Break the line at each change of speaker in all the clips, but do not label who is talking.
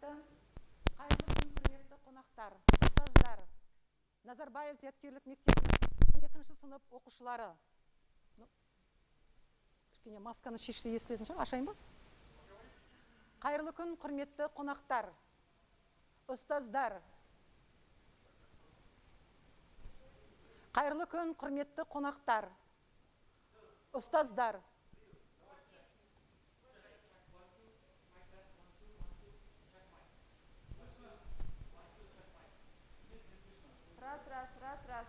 Қайырлы күн, құрметті қонақтар, ұстаздар, Назарбаев зияткерлік мектебінің 12-ші сынып оқушылары. Кішкене масканы шешсе естілетін шығар, ашайын ба? Қайырлы күн, құрметті қонақтар, ұстаздар. Қайырлы күн, құрметті қонақтар, ұстаздар.
Раз.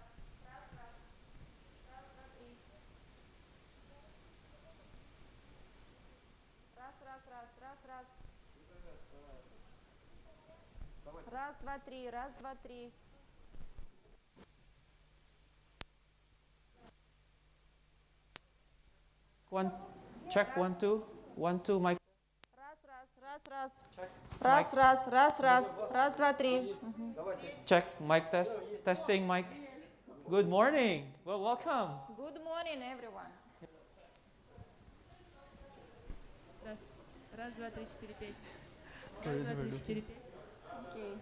Раз, два, три.
Check, 1, 2, 1, 2, mic.
Раз, два, три.
Check, mic test, testing mic. Good morning. Well, welcome.
Good morning, everyone.
Раз, два, три, четыре, пять. Раз, два, три, четыре, пять.
Окей.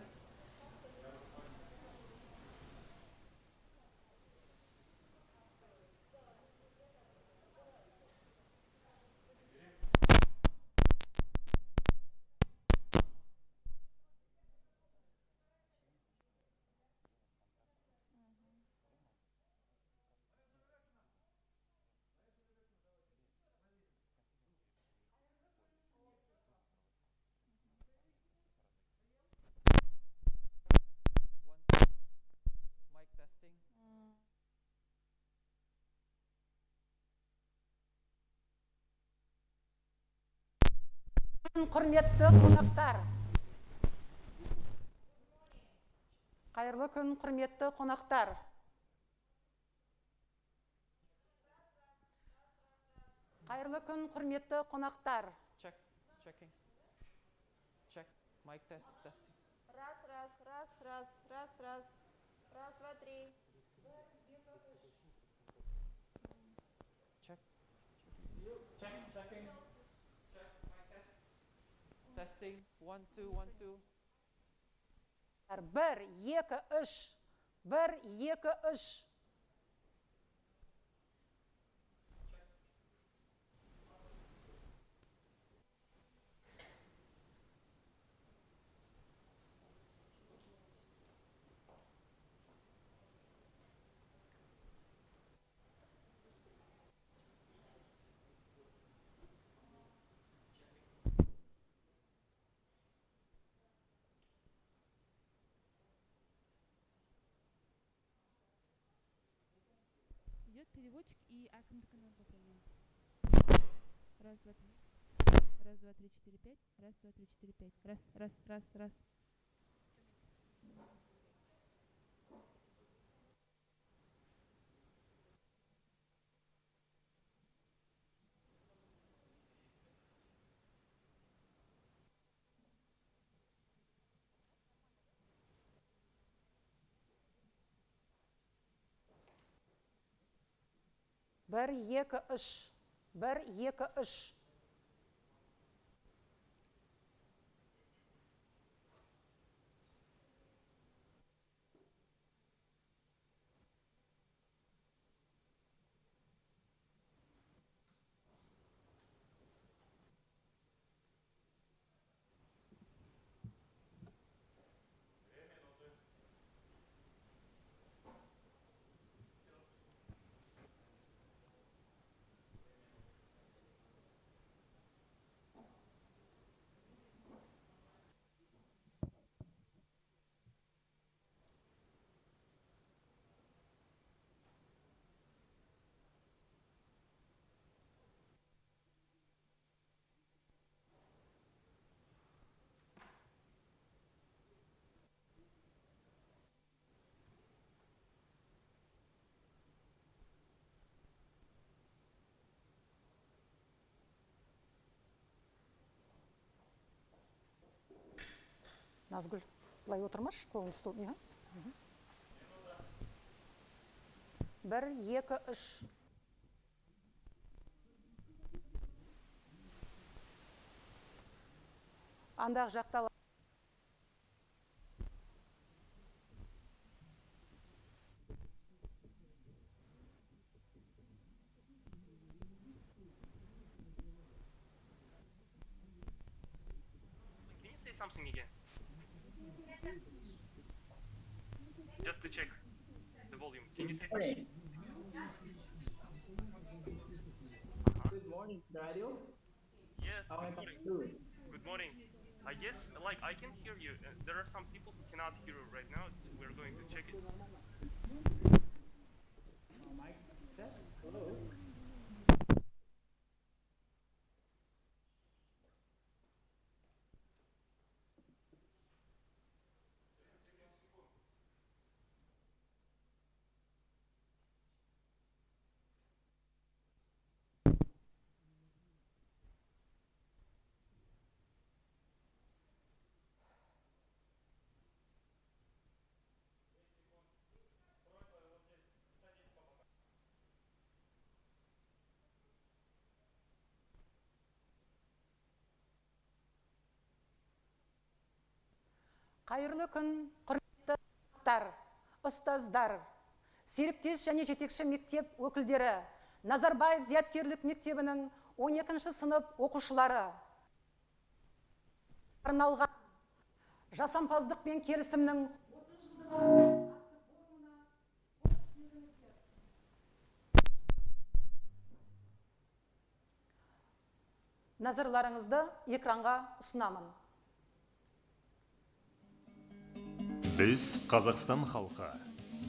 Mic testing.
Құрметті қонақтар. Қайырлы күн, құрметті қонақтар. Қайырлы күн, құрметті қонақтар.
Check, checking. Check, mic test, testing.
Раз, два, три.
Check. Checking. Check, mic test. Testing, 1, 2, 1, 2.
1, 2, 3. 1, 2, 3.
Идет переводчик и аккомпанемент выполняет. Раз, два, три. Раз, два, три, четыре, пять. Раз, два, три, четыре, пять. Раз.
Бір, екі, үш. 1, 2, 3. Назгүл, былай отырмаш, қолын стол. 1, 2, 3. Андағы жақта
something again. Just to check the volume. Can you say something?
Good morning, Radio.
Yes,
How
good
am I
morning.
doing?
Good morning. Yes, like I can hear you. There are some people who cannot hear you right now. We're going to check it.
Mic test. Hello.
Қайырлы күн, құрметті қонақтар, ұстаздар, серіктес және жетекші мектеп өкілдері, Назарбаев зияткерлік мектебінің 12-ші сынып оқушылары. Арналған жасампаздық пен келісімнің 30 назарларыңызды экранға ұсынамын.
Біз Қазақстан халқы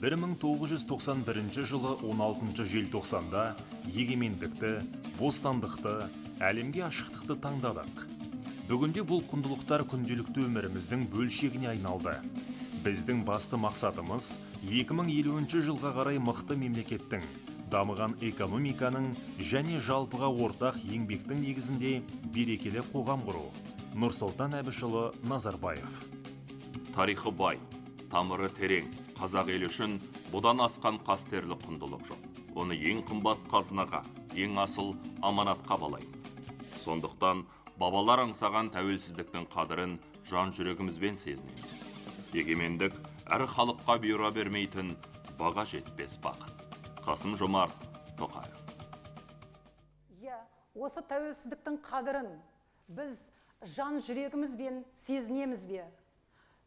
1991 жылы 16 желтоқсанда егемендікті, бостандықты, әлемге ашықтықты таңдадық. Бүгінде бұл құндылықтар күнделікті өміріміздің бөлшегіне айналды. Біздің басты мақсатымыз 2050 жылға қарай мықты мемлекеттің, дамыған экономиканың және жалпыға ортақ еңбектің негізінде берекелі қоғам құру. Нұрсұлтан Әбішұлы Назарбаев.
Тарихы бай, тамыры терең, қазақ елі үшін бұдан асқан қастерлі құндылық жоқ. Оны ең қымбат қазынаға, ең асыл аманатқа балаймыз. Сондықтан бабалар аңсаған тәуелсіздіктің қадірін жан жүрегімізбен сезінеміз. Егемендік әр халыққа бұйыра бермейтін баға жетпес бақыт. Қасым-Жомарт Тоқаев.
Осы тәуелсіздіктің қадірін біз жан жүрегімізбен сезінеміз бе?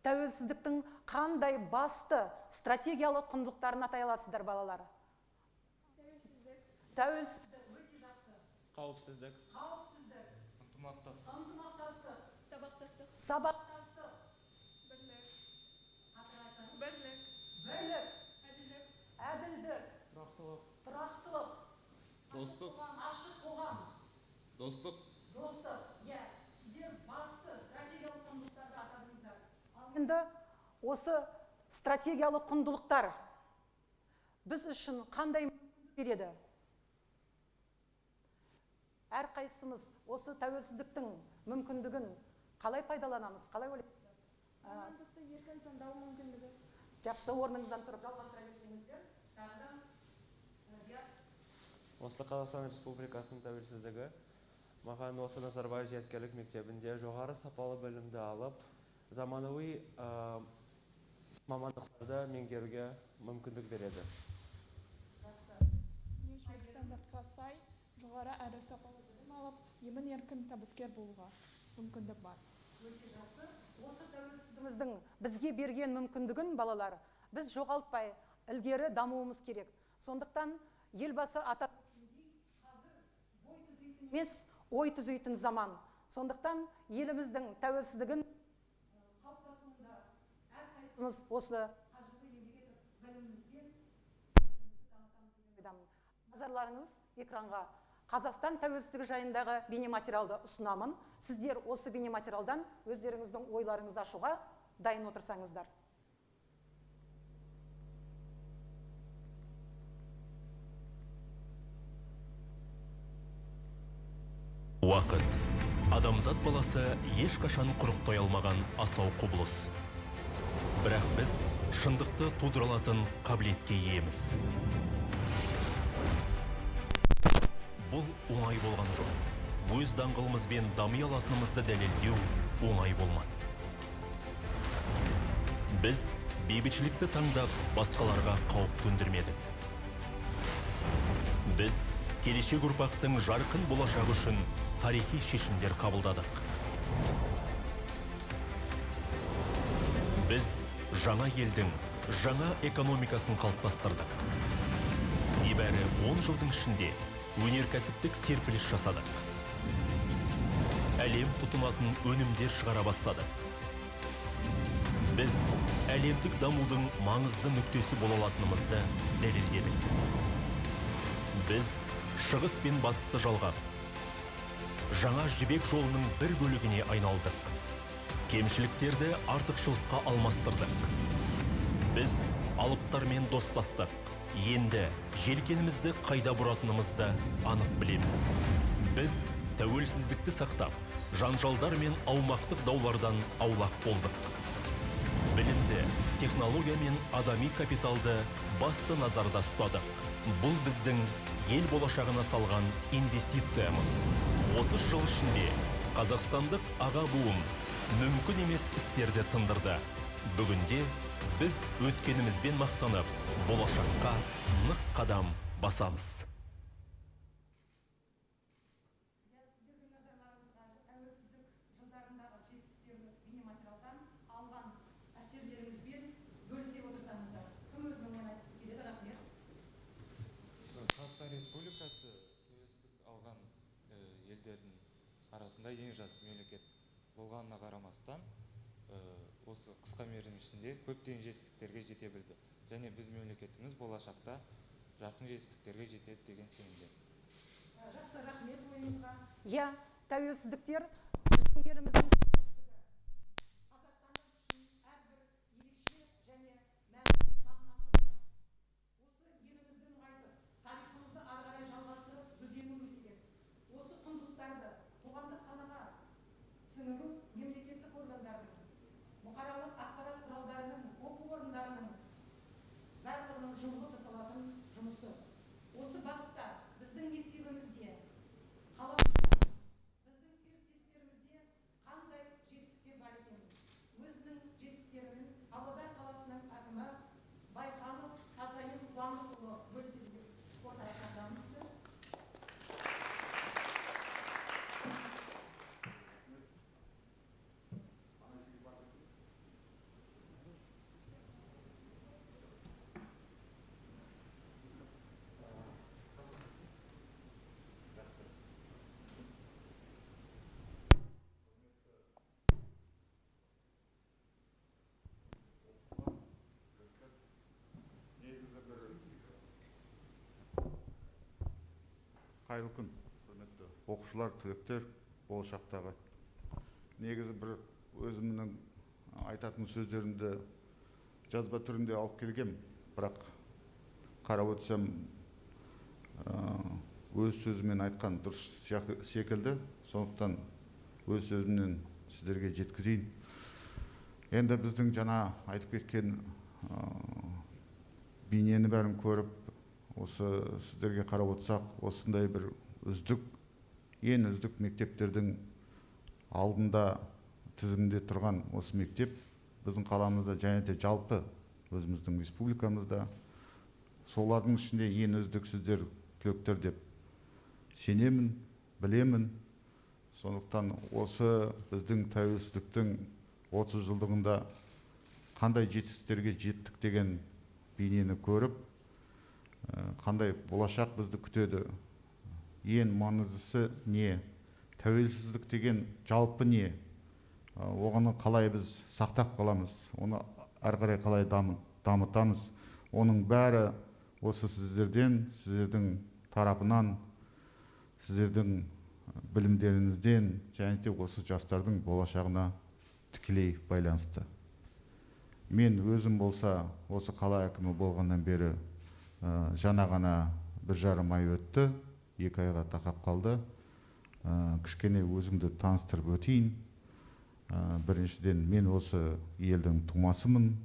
Тәуелсіздіктің қандай басты стратегиялық құндылықтарын атай аласыздар, балалар? Тәуелсіздік өте жақсы.
Қауіпсіздік.
Ынтымақтастық.
Сабақтастық.
Сабақтастық.
Бірлік.
Бірлік. Әділдік.
Тұрақтылық.
Достық. Ашық қоғам.
Достық.
Сіздер басты стратегиялық құндылықтарды атадыңыздар. Енді осы стратегиялық құндылықтар біз үшін қандай береді? Әрқайсымыз осы тәуелсіздіктің мүмкіндігін қалай пайдаланамыз, қалай ойлайсыздар?
Амандықты еркін таңдау мүмкіндігі.
Жақсы, орныңыздан тұрып жалғастыра берсеңіздер.
Осы Қазақстан Республикасының тәуелсіздігі маған осы Назарбаев зияткерлік мектебінде жоғары сапалы білімді алып, заманауи мамандықтарды меңгеруге мүмкіндік береді.
Стандартқа сай, жоғары әрі сапалы білім алып, емін-еркін табыскер болуға мүмкіндік бар.
Өте жақсы. Осы тәуелсіздігіміздің бізге берген мүмкіндігін, балалар, біз жоғалтпай ілгері дамуымыз керек. Сондықтан елбасы атап емес, ой түзейтін заман. Сондықтан еліміздің тәуелсіздігін қалыптасуында әрқайсымыз осы қажырлы еңбек етіп білімімізбен дамытамыз. Назарларыңыз экранға Қазақстан тәуелсіздігі жайындағы бейнематериалды ұсынамын. Сіздер осы бейнематериалдан өздеріңіздің ойларыңызды ашуға дайын отырсаңыздар.
Уақыт. Адамзат баласы ешқашан құрықтай алмаған асау құбылыс. Бірақ біз шындықты тудыралатын қабілетке иеміз. Бұл оңай болған жоқ. Өз даңғылымызбен дами алатынымызды дәлелдеу оңай болмады. Біз бейбітшілікті таңдап басқаларға қауіп төндірмедік. Біз келешек ұрпақтың жарқын болашағы үшін тарихи шешімдер қабылдадық. Біз жаңа елдің жаңа экономикасын қалыптастырдық. Небәрі 10 жылдың ішінде өнеркәсіптік серпіліс жасадық. Әлем тұтынатын өнімдер шығара бастадық. Біз әлемдік дамудың маңызды нүктесі бола алатынымызды дәлелдедік. Біз шығыс пен батысты жалғап, жаңа жібек жолының бір бөлігіне айналдық. Кемшіліктерді артықшылыққа алмастырдық. Біз алыптармен достастық. Енді желкенімізді қайда бұратынымызды анық білеміз. Біз тәуелсіздікті сақтап, жанжалдар мен аумақтық даулардан аулақ болдық. Білімді, технология мен адами капиталды басты назарда ұстадық. Бұл біздің ел болашағына салған инвестициямыз. 30 жыл ішінде қазақстандық аға буын мүмкін емес істерді тындырды. Бүгінде біз өткенімізбен мақтанып, болашаққа нық қадам басамыз.
Қазақстан Республикасы тәуелсіздік алған елдердің арасында ең жас мемлекет болғанына қарамастан, осы қысқа мерзім ішінде көптеген жетістіктерге жете білді. Және біз мемлекетіміз болашақта жақын жетістіктерге жетеді деген сенімдемін.
Жақсы, рахмет ойыңызға. Иә, тәуелсіздіктер біздің еліміздің қазақстандық үшін әрбір ерекше және мәңгілік мағынасы бар. Осы елімізді нығайтып, тарихымызды ары қарай жалғастырып гүлденуіміз керек. Осы құндылықтарды қоғамдық санаға сіңіру мемлекеттік органдардың, бұқаралық ақпарат құралдарының, оқу орындарының барлығының жұмылдырылып жасалатын жұмысы. Осы бағытта біздің мектебімізде, қаламызда, біздің серіктестерімізде қандай жетістіктер бар екенін, өзінің жетістіктерін Павлодар қаласының әкімі Байқанов Асайын Қуанышұлы бөлісуге ортаға шақырамыз.
Қайырлы күн, құрметті оқушылар, түлектер, болашақтағы. Негізі бір өзімнің айтатын сөздерімді жазба түрінде алып келгем, бірақ қарап өтсем өз сөзімен айтқан дұрыс секілді, сондықтан өз сөзімнен сіздерге жеткізейін. Енді біздің жаңа айтып кеткен бейнені бәрін көріп, осы сіздерге қарап отырсақ, осындай бір ең үздік мектептердің алдында тізімде тұрған осы мектеп біздің қаламызда және де жалпы өзіміздің республикамызда солардың ішінде ең үздіксіздер түлектер деп сенемін, білемін. Сондықтан осы біздің тәуелсіздіктің 30 жылдығында қандай жетістіктерге жеттік деген бейнені көріп, қандай болашақ бізді күтеді, ең маңыздысы не, тәуелсіздік деген жалпы не, оғаны қалай біз сақтап қаламыз, оны ары қарай қалай дамытамыз, оның бәрі осы сіздердің тарапынан, сіздердің білімдеріңізден және де осы жастардың болашағына тікелей байланысты. Мен өзім болса, осы қала әкімі болғаннан бері жаңа ғана 1,5 ай өтті, 2 айға тақап қалды. Кішкене өзімді таныстырып өтейін. Біріншіден, мен осы елдің тумасымын.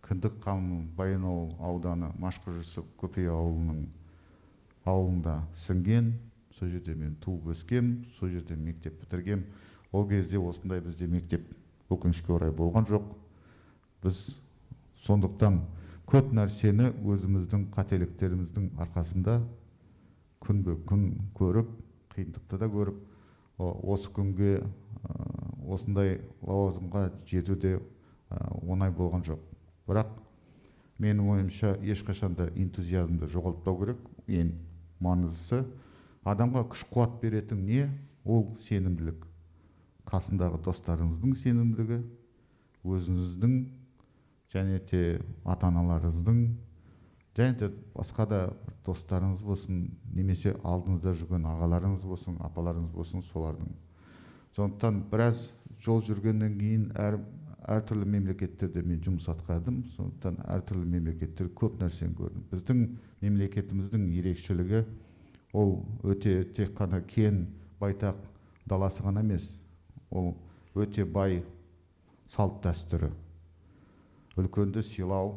Кіндік қамы Баянауыл ауданы Машқұрысы Көпей ауылында сіңген. Сол жерде мен туып өскем, сол жерде мектеп бітіргем. Ол кезде осындай бізде мектеп өкінішке орай болған жоқ. Біз сондықтан көп нәрсені өзіміздің қателіктеріміздің арқасында күнбе күн көріп, қиындықты да көріп, осы күнге осындай лауазымға жетуде оңай болған жоқ. Бірақ менің ойымша ешқашанда энтузиазмды жоғалтпау керек. Ең маңыздысы адамға күш қуат беретін не? Ол сенімділік. Қасындағы достарыңыздың сенімділігі, өзіңіздің және де ата-аналарыңыздың, және де басқа да достарыңыз болсын, немесе алдыңызда жүрген ағаларыңыз болсын, апаларыңыз болсын, солардың. Сондықтан біраз жол жүргеннен кейін әртүрлі мемлекеттерде мен жұмыс атқардым. Сондықтан әртүрлі мемлекеттер көп нәрсені көрдім. Біздің мемлекетіміздің ерекшелігі ол өте тек қана кен, байтақ даласы ғана емес. Ол өте бай салт дәстүрі. Үлкенді сыйлау,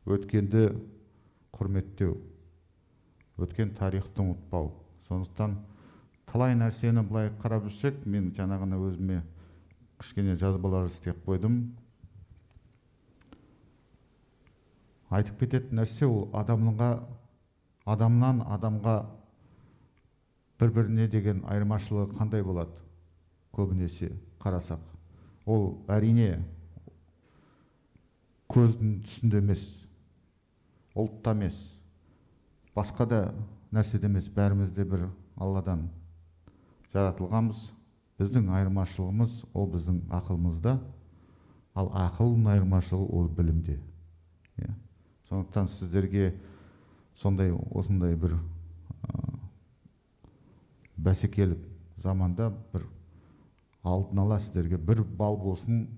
өткенді құрметтеу, өткен тарихты ұмытпау. Сондықтан талай нәрсені былай қарап жүрсек, мен жаңағына өзіме кішкене жазбалар істеп қойдым. Айтып кететін нәрсе ол адамнан адамға бір-біріне деген айырмашылығы қандай болады? Көбінесе қарасақ. Ол әрине көздің түсінде емес, ұлтта емес, басқа да нәрседе емес, бәрімізде бір Алладан жаратылғанбыз. Біздің айырмашылығымыз ол біздің ақылымызда, ал ақылдың айырмашылығы ол білімде. Сондықтан сіздерге осындай бір бәсекелік заманда бір алдын ала сіздерге бір балл болсын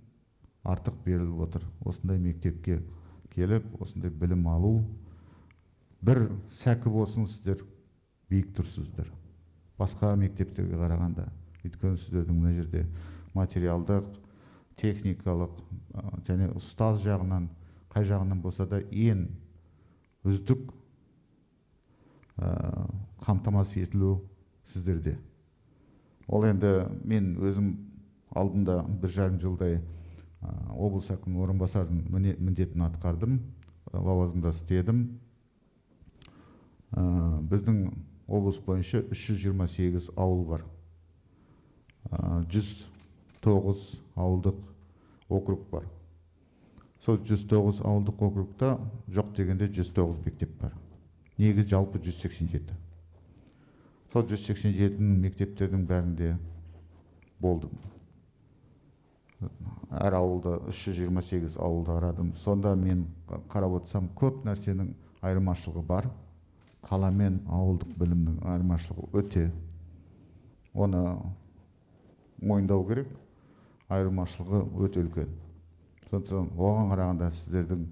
артық беріліп отыр. Осындай мектепке келіп, осындай білім алу, бір сәкі болсын сіздер биік тұрсыздар. Басқа мектептерге қарағанда. Өйткені сіздердің мына жерде материалдық, техникалық және ұстаз жағынан, қай жағынан болса да ең үздік қамтамасыз етілу сіздерде. Ол енді мен өзім алдында 1,5 жылдай облыс әкімінің орынбасарының міндетін атқардым, лауазымда істедім. Біздің облыс бойынша 328 ауыл бар. 109 ауылдық округ бар. Сол 109 ауылдық округта жоқ дегенде 109 мектеп бар. Негізі жалпы 187. Сол 187 мектептердің бәрінде болдым. Әр ауылда 328 ауылда қарадым. Сонда мен қарап отырсам көп нәрсенің айырмашылығы бар. Қала мен ауылдық білімнің айырмашылығы өте. Оны мойындау керек, айырмашылығы өте үлкен. Сондықтан оған қарағанда сіздердің,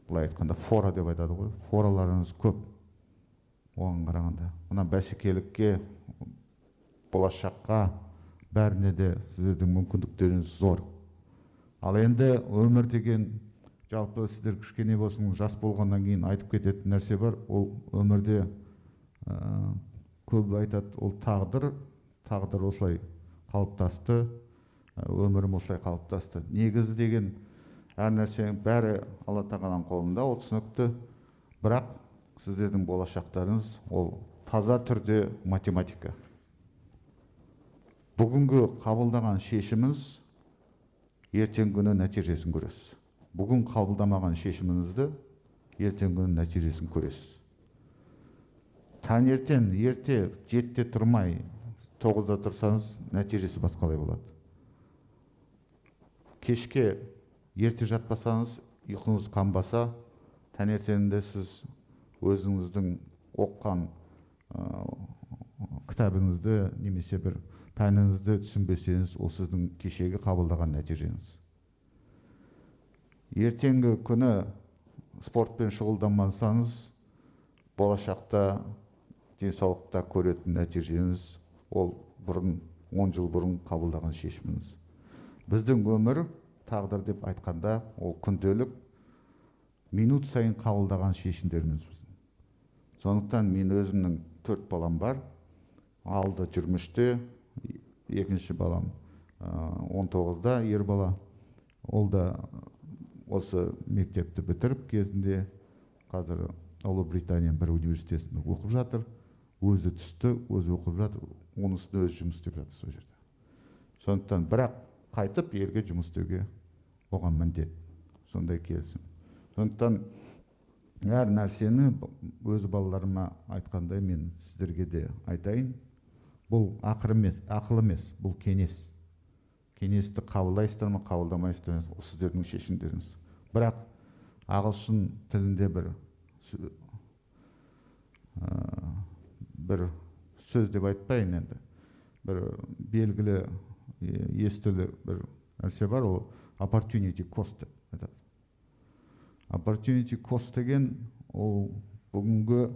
былай айтқанда, фора деп айтады ғой, фораларыңыз көп. Оған қарағанда. Мына бәсекелікке, болашаққа, бәріне де сіздердің мүмкіндіктеріңіз зор. Ал енді өмір деген, жалпы сіздер кішкене болсын жас болғаннан кейін айтып кететін нәрсе бар. Ол өмірде көп айтады, ол тағдыр осылай қалыптасты, өмірім осылай қалыптасты. Негізі деген әр нәрсенің бәрі Алла тағаланың қолында, ол түсінікті. Бірақ сіздердің болашақтарыңыз ол таза түрде математика. Бүгінгі қабылдаған шешіміңіз ертең күні нәтижесін көресіз. Бүгін қабылдамаған шешіміңізді ертең күні нәтижесін көресіз. Таңертең ерте 7-те тұрмай 9-да тұрсаңыз, нәтижесі басқалай болады. Кешке ерте жатпасаңыз, ұйқыңыз қанбаса, таңертеңінде сіз өзіңіздің оққан кітабыңызды немесе бір пәніңізді түсінбесеңіз, ол сіздің кешегі қабылдаған нәтижеңіз. Ертеңгі күні спортпен шұғылданмасаңыз, болашақта денсаулықта көретін нәтижеңіз ол 10 жыл бұрын қабылдаған шешіміңіз. Біздің өмір, тағдыр деп айтқанда, ол күнделік минут сайын қабылдаған шешімдеріміз біздің. Сондықтан мен өзімнің 4 балам бар. Алды 23-те, екінші балам 19-да, ер бала. Ол да осы мектепті бітіріп кезінде қазір Ұлыбританияның бір университетінде оқып жатыр. Өзі түсті, өзі оқып жатыр, оның үстіне өзі жұмыс істеп жатыр сол жерде. Сондықтан бірақ қайтып елге жұмыс істеуге оған міндет. Сондай келісім. Сондықтан әр нәрсені өз балаларыма айтқандай мен сіздерге де айтайын. Бұл ақыл емес, бұл кеңес. Кеңесті қабылдайсыздар ма, қабылдамайсыздар ма, ол сіздердің шешімдеріңіз. Бірақ ағылшын тілінде бір сөз деп айтпайын енді. Бір белгілі естілі бір нәрсе бар, ол opportunity cost деп айтады. Opportunity cost деген ол бүгінгі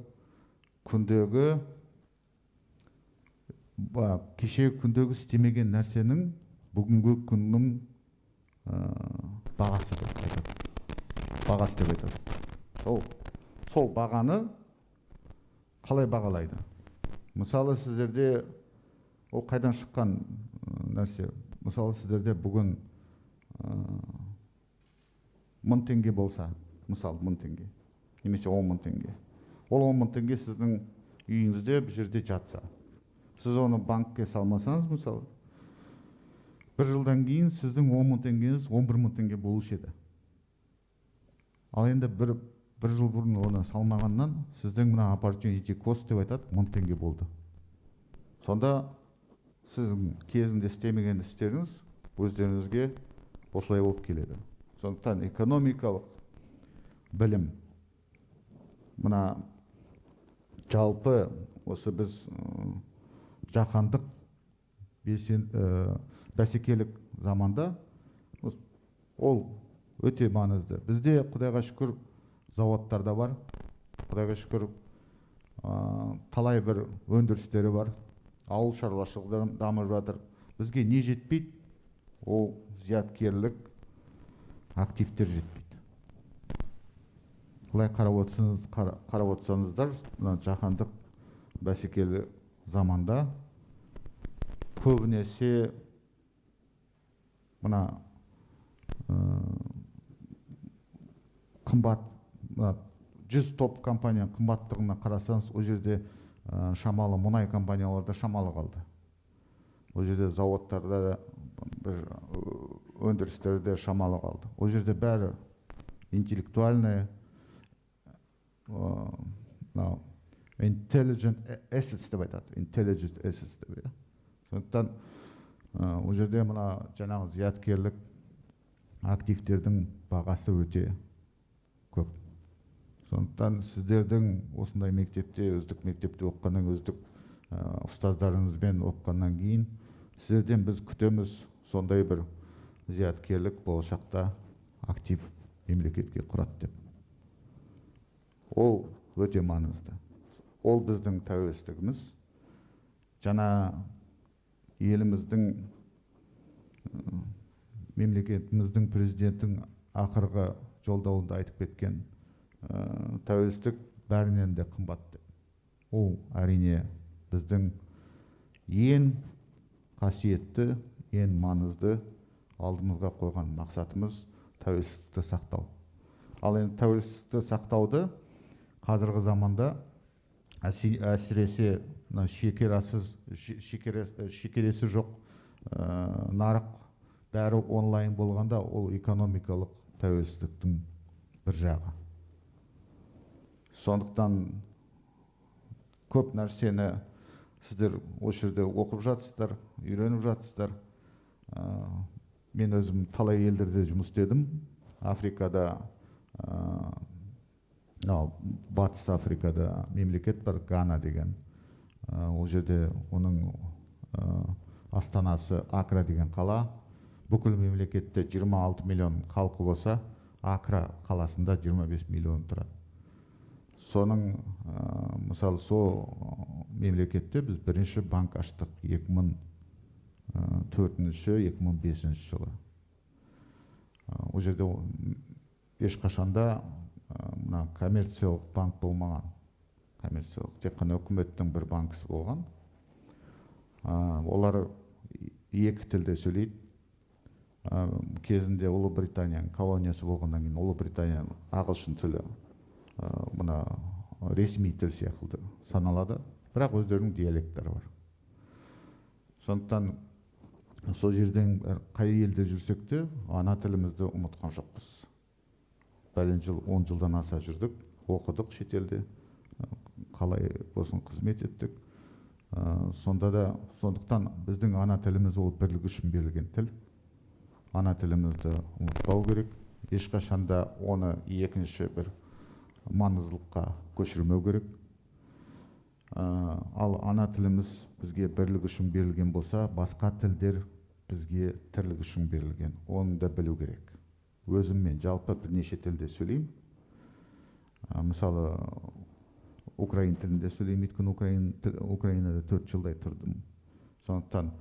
күндегі кеше күндегі істемеген нәрсенің бүгінгі күннің бағасы деп айтады. Бағасы деп айтады. Сол бағаны қалай бағалайды? Мысалы сіздерде ол қайдан шыққан нәрсе? Мысалы сіздерде бүгін 1000 теңге болса, мысалы 1000 теңге, немесе 10.000 теңге. Ол 10.000 теңге сіздің үйіңізде бір жерде жатса. Сіз оны банкке салмасаңыз, мысалы, бір жылдан кейін сіздің 10.000 теңгеңіз 11.000 теңге болушы еді. Ал енді бір жыл бұрын оны салмағаннан сіздің мына opportunity cost деп айтады 1000 теңге болды. Сонда сіздің кезінде істемеген істеріңіз өздеріңізге осылай болып келеді. Сондықтан экономикалық білім мына жалпы осы біз жаһандық бәсекелік заманда ол өте маңызды. Бізде Құдайға шүкір зауыттарда бар, Құдайға шүкір талай бір өндірістері бар, ауыл шаруашылығы дамып жатыр. Бізге не жетпейді? Ол зияткерлік активтер жетпейді. Бұлай қарап отырсаңыздар, жаһандық бәсекелі заманда көбінесе мына қымбат 100 топ компания қымбаттығына қарасаңыз, ол жерде шамалы мұнай компанияларда шамалы қалды. Ол жерде заводтарда бір өндірістерде шамалы қалды. Ол жерде бәрі интеллектуальный intelligent assets деп айтады. Intelligent assets деп айтады. Сондықтан ол жерде мына жаңағы зияткерлік активтердің бағасы өте көп. Сондықтан сіздердің осындай мектепте, үздік мектепте оқығаннан, үздік ұстаздарыңызбен оқығаннан кейін сіздерден біз күтеміз сондай бір зияткерлік болашақта актив мемлекетке құрады деп. Ол өте маңызды. Ол біздің тәуелсіздігіміз. Жаңа еліміздің мемлекетіміздің президенттің ақырғы жолдауында айтып кеткен тәуелсіздік бәрінен де қымбат деп. Ол әрине біздің ең қасиетті, ең маңызды алдымызға қойған мақсатымыз тәуелсіздікті сақтау. Ал енді тәуелсіздікті сақтауды қазіргі заманда әсіресе шекересі жоқ нарық бәрі онлайн болғанда, ол экономикалық тәуелсіздіктің бір жағы. Сондықтан көп нәрсені сіздер осы жерде оқып жатсыздар, үйреніп жатсыздар. Мен өзім талай елдерде жұмыс істедім. Африкада, Батыс Африкада мемлекет бар, Гана деген. Ол жерде оның астанасы Акра деген қала. Бүкіл мемлекетте 26 миллион халқы болса, Акра қаласында 25 миллион тұрады. Соның, мысалы, сол мемлекетте біз бірінші банк аштық 2004-2005 жылы. Ол жерде ешқашанда коммерциялық банк болмаған. Коммерциялық, тек қана үкіметтің бір банкісі болған. Олар екі тілде сөйлейді. Кезінде Ұлыбританияның колониясы болғаннан кейін Ұлыбританияның ағылшын тілі мына ресми тіл сияқты саналады, бірақ өздерінің диалекттері бар. Сондықтан сол жерден қай елде жүрсек те ана тілімізді ұмытқан жоқпыз. Бәлен жыл, 10 жылдан аса жүрдік, оқыдық шетелде, қалай болсын қызмет еттік. Сондықтан біздің ана тіліміз ол бірлік үшін берілген тіл. Ана тілімізді ұмытпау керек. Ешқашанда оны екінші бір маңыздылыққа көшірмеу керек. Ал ана тіліміз бізге бірлік үшін берілген болса, басқа тілдер бізге тірлік үшін берілген. Оны да білу керек. Өзім мен жалпы бірнеше тілде сөйлеймін. Мысалы, украин тілінде сөйлеймін, өйткені Украинада 4 жылдай тұрдым. Сондықтан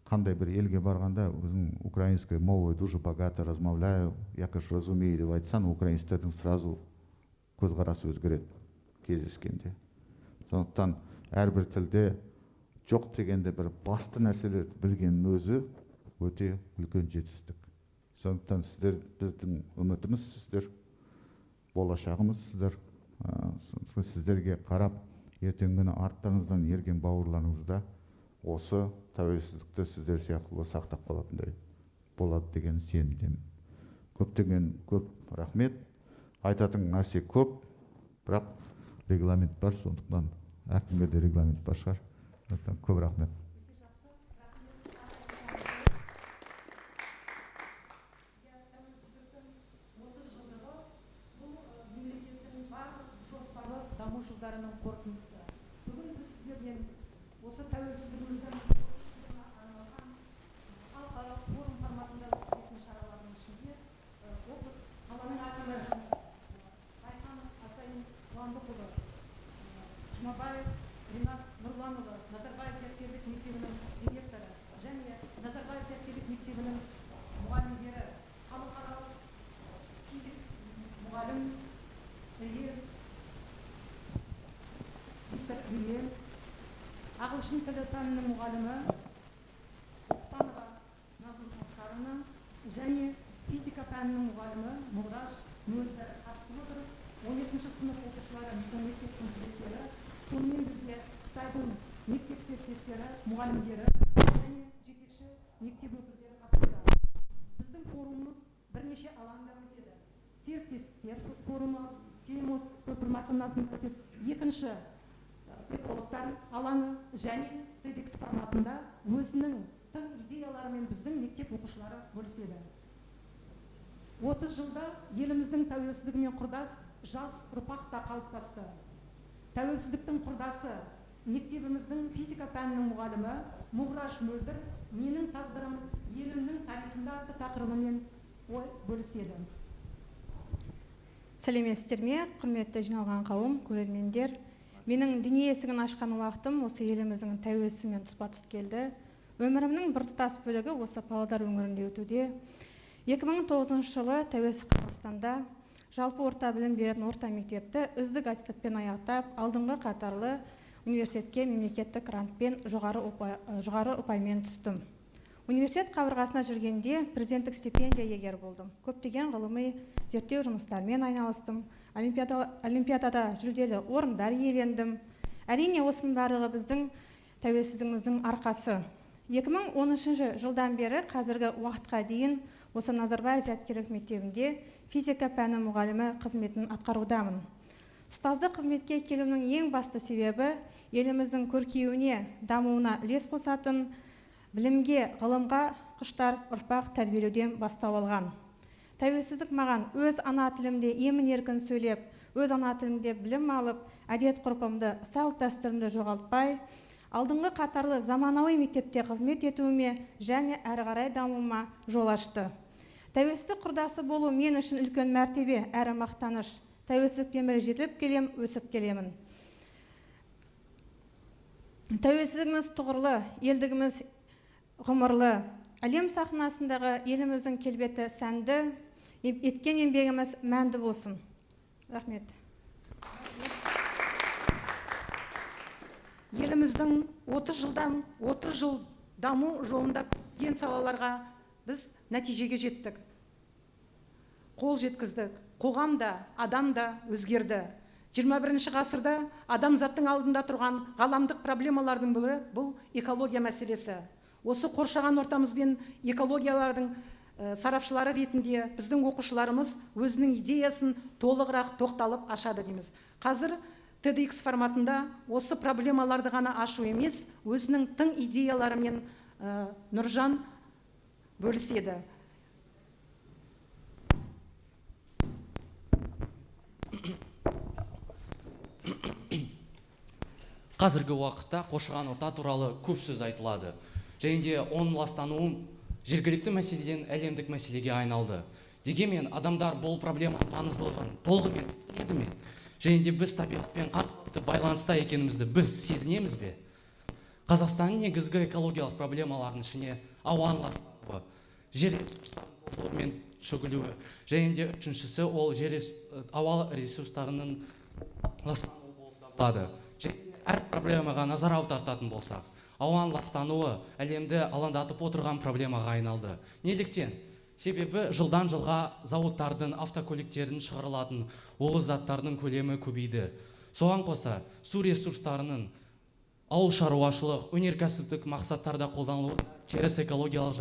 қандай бір елге барғанда, өзім украинской мовой дуже богато размовляю, якось разумею деп айтсаң, украинецтердің сразу көзқарасы өзгереді кездескенде. Сондықтан әрбір тілде жоқ дегенде бір басты нәрселерді білгеннің өзі өте үлкен жетістік. Сондықтан сіздер біздің үмітіміз, сіздер болашағымыз, сіздерге қарап, ертеңгі күні арттарыңыздан ерген бауырларыңызда осы тәуелсіздікті сіздер сияқты сақтап қалатындай болады деген сенімдемін. Көп рахмет. Айтатын нәрсе көп, бірақ регламент бар, сондықтан әркімге де регламент бар шығар. Көп рахмет.
Даму жылдарының қорытындысы. Бүгін біз сіздерден осы тәуелсіздігіміздің арналған халықаралық форум форматында өтетін шаралардың ішінде облыс қаланың әкімі Айханов Асайын Қуандықұлы, Жұмабаев Ринат Нұрланұлы, Назарбаев зияткерлік мектебінің директоры және Назарбаев зияткерлік мектебінің мұғалімдері, халықаралық физик мұғалім ағылшын тілі пәнінің мұғалімі Оспанова Назым Асқарына және физика пәнінің мұғалімі Мұғдаш Мөлдір қатысып отырып, 12-ші сынып оқушылары біздің мектептің түлектері, сонымен бірге Қытайдың мектеп серіктестері, мұғалімдері және жетекші мектеп өкілдері қатысуда. Біздің форумымыз бірнеше алаңда өтеді. Серіктестер форумы, Кеймос көпір мақынасында өтеді. Екінші экологтар алаңы және TEDx форматында өзінің тың идеяларымен біздің мектеп оқушылары бөліседі. 30 жылда еліміздің тәуелсіздігімен құрдас жас ұрпақ та қалыптасты. Тәуелсіздіктің құрдасы мектебіміздің физика пәнінің мұғалімі Мұғраш Мөлдір менің тағдырым елімнің тарихында атты тақырыбымен ой бөліседі.
Сәлеметсіздер ме, құрметті жиналған қауым, көрермендер. Менің дүние есігін ашқан уақытым осы еліміздің тәуелсіздігімен тұспа-тұс келді. Өмірімнің біртұтас бөлігі осы Павлодар өңірінде өтуде. 2009 жылы тәуелсіз Қазақстанда жалпы орта білім беретін орта мектепті үздік аттестатпен аяқтап, алдыңғы қатарлы университетке мемлекеттік грантпен жоғары ұпаймен түстім. Университет қабырғасына жүргенде президенттік стипендия егер болдым. Көптеген ғылыми зерттеу жұмыстармен айналыстым. Олимпиадада жүлделі орындар иелендім. Әрине, осының барлығы біздің тәуелсіздігіміздің арқасы. 2013 жылдан бері қазіргі уақытқа дейін осы Назарбаев зияткерлік мектебінде физика пәні мұғалімі қызметін атқарудамын. Ұстаздық қызметке келуімнің ең басты себебі еліміздің көркеюіне, дамуына үлес қосатын білімге, ғылымға құштар ұрпақ тәрбиелеуден бастау алған. Тәуелсіздік маған өз ана тілімде емін-еркін сөйлеп, өз ана тілімде білім алып, әдет-ғұрпымды, салт-дәстүрімді жоғалтпай, алдыңғы қатарлы заманауи мектепте қызмет етуіме және әрі қарай дамуыма жол ашты. Тәуелсіздік құрдасы болу мен үшін үлкен мәртебе, әрі мақтаныш. Тәуелсіздікпен бірге жетіліп келем, өсіп келемін. Тәуелсіздігіміз тұғырлы, елдігіміз ғұмырлы. Әлем сахнасындағы еліміздің келбеті сәнді, еткен еңбегіміз мәнді болсын. Рахмет.
Еліміздің 30 жыл даму жолында көптеген салаларға біз нәтижеге жеттік. Қол жеткіздік. Қоғам да, адам да өзгерді. 21 ғасырда адамзаттың алдында тұрған ғаламдық проблемалардың бірі бұл экология мәселесі. Осы қоршаған ортамыз бен экологиялардың сарапшылары ретінде біздің оқушыларымыз өзінің идеясын толығырақ тоқталып ашады дейміз. Қазір TEDx форматында осы проблемаларды ғана ашу емес, өзінің тың идеяларымен Нұржан бөліседі.
Қазіргі уақытта қоршаған орта туралы көп сөз айтылады. Және де оның ластануы жергілікті мәселеден әлемдік мәселеге айналды. Дегенмен адамдар бұл проблеманың маңыздылығын толығымен түсінеді ме? Және де біз табиғатпен қаншалықты байланыста екенімізді біз сезінеміз бе? Қазақстанның негізгі экологиялық проблемаларының ішіне ауаның ластануы, жер ресурстарының шөгілуі, және де үшіншісі ол ауа ресурстарының ластануы болып табылады. Әр проблемаға назар аудартатын болсақ, ауаның ластануы әлемді алаңдатып отырған проблемаға айналды. Неліктен? Себебі жылдан жылға зауыттардың, автокөліктердің шығарылатын улы заттардың көлемі көбейді. Соған қоса, су ресурстарының ауыл шаруашылық, өнеркәсіптік мақсаттарда қолданылуы теріс экологиялық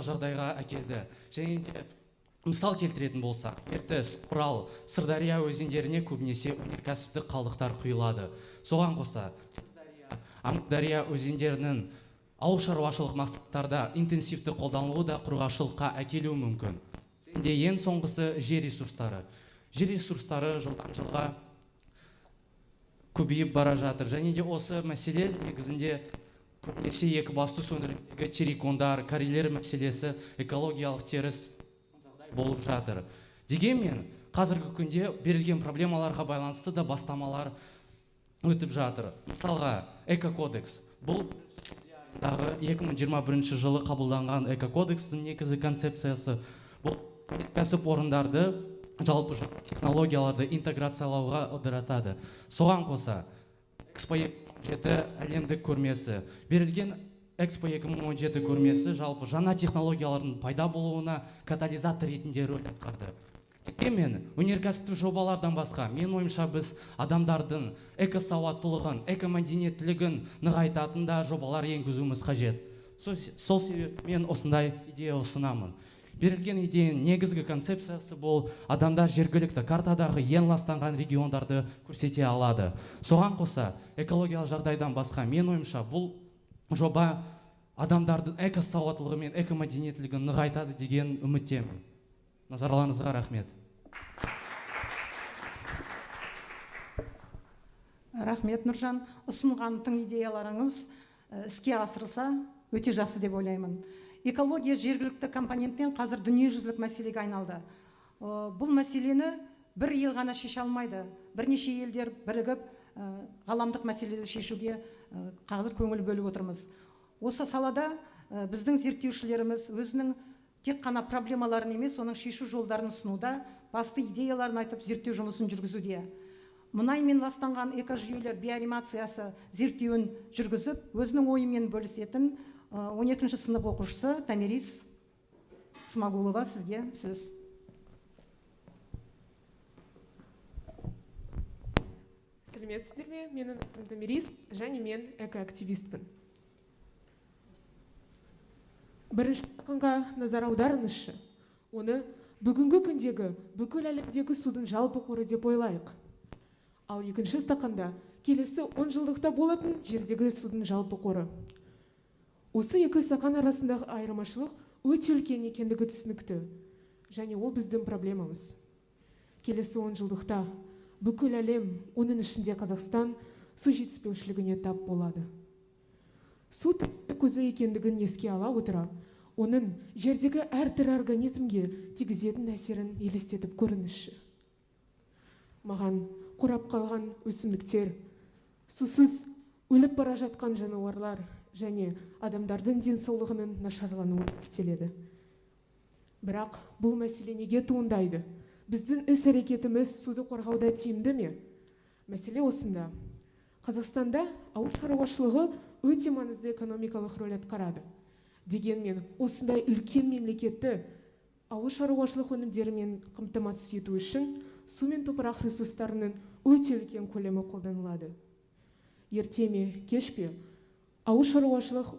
жағдайға әкелді. Және де мысал келтіретін болсақ, Ертіс, Орал, Сырдария өзендеріне көбінесе өнеркәсіптік қалдықтар құйылады. Соған қоса, Сырдария, Амудария өзендерінің ауыл шаруашылық мақсаттарда интенсивті қолданылуы да құрғақшылыққа әкелуі мүмкін. Және ең соңғысы жер ресурстары. Жер ресурстары жылдан жылға көбейіп бара жатыр. Және де осы мәселе негізінде көбінесе екібастұз өңіріндегі террикондар, карьерлер мәселесі экологиялық теріс болып жатыр. Дегенмен, қазіргі күнде берілген проблемаларға байланысты да бастамалар өтіп жатыр. Мысалға, экокодекс. Бұл 2021 жылы қабылданған экокодекстің негізгі концепциясы. Бұл кәсіпорындарды жалпы технологияларды интеграциялауға ыдыратады. Соған қоса, Экспо 2017 әлемдік көрмесі. Берілген Экспо 2017 көрмесі жалпы жаңа технологиялардың пайда болуына катализатор ретінде рөл атқарды. Дегенмен, өнеркәсіптік жобалардан басқа, мен ойымша біз адамдардың экосауаттылығын, экомәдениеттілігін нығайтатын да жобалар енгізуіміз қажет. Сол себеппен осындай идея ұсынамын. Берілген идеяның негізгі концепциясы бұл адамдар жергілікті картадағы ең ластанған региондарды көрсете алады. Соған қоса, экологиялық жағдайдан басқа, мен ойымша бұл жоба адамдардың экосауаттылығы мен экомәдениеттілігін нығайтады деген үміттемін. Назарларыңызға рахмет.
Рахмет, Нұржан. Ұсынған тың идеяларыңыз іске асырылса өте жақсы деп ойлаймын. Экология жергілікті компоненттен қазір дүниежүзілік мәселеге айналды. Бұл мәселені бір ел ғана шеше алмайды. Бірнеше елдер бірігіп ғаламдық мәселелерді шешуге қазір көңіл бөліп отырмыз. Осы салада біздің зерттеушілеріміз өзінің тек қана проблемаларын емес, оның шешу жолдарын ұсынуда, басты идеяларын айтып зерттеу жұмысын жүргізуде. Мұнаймен ластанған экожүйелер биоанимациясы зерттеуін жүргізіп, өзінің ойымен бөлісетін 12-ші сынып оқушысы Тамирис Смагулова, сізге сөз.
Сәлеметсіздер ме? Менің атым Тамирис, және мен экоактивистпін. Бірінші тақынға назар аударыңызшы. Оны бүгінгі күндегі бүкіл әлемдегі судың жалпы қоры деп ойлайық. Ал екінші стақанда келесі 10 жылдықта болатын жердегі судың жалпы қоры. Осы екі стақан арасындағы айырмашылық өте үлкен екендігі түсінікті. Және ол біздің проблемамыз. Келесі 10 жылдықта бүкіл әлем, оның ішінде Қазақстан, су жетіспеушілігіне тап болады. Су тіршілік көзі екендігін еске ала отыра, оның жердегі әр түрлі организмге тигізетін әсерін елестетіп көріңізші. Маған қурап қалған өсімдіктер, сусыз өліп бара жатқан жануарлар және адамдардың денсаулығының нашарлануы келеді. Бірақ бұл мәселе неге туындайды? Біздің іс-әрекетіміз суды қорғауда тиімді ме? Мәселе осында. Қазақстанда ауыл шаруашылығы өте маңызды экономикалық рөл атқарады. Дегенмен, осындай үлкен мемлекетті ауыл шаруашылық өнімдерімен қамтамасыз ету үшін су мен топырақ ресурстарының өте үлкен көлемі қолданылады. ерте ме кеш пе ауыл шаруашылық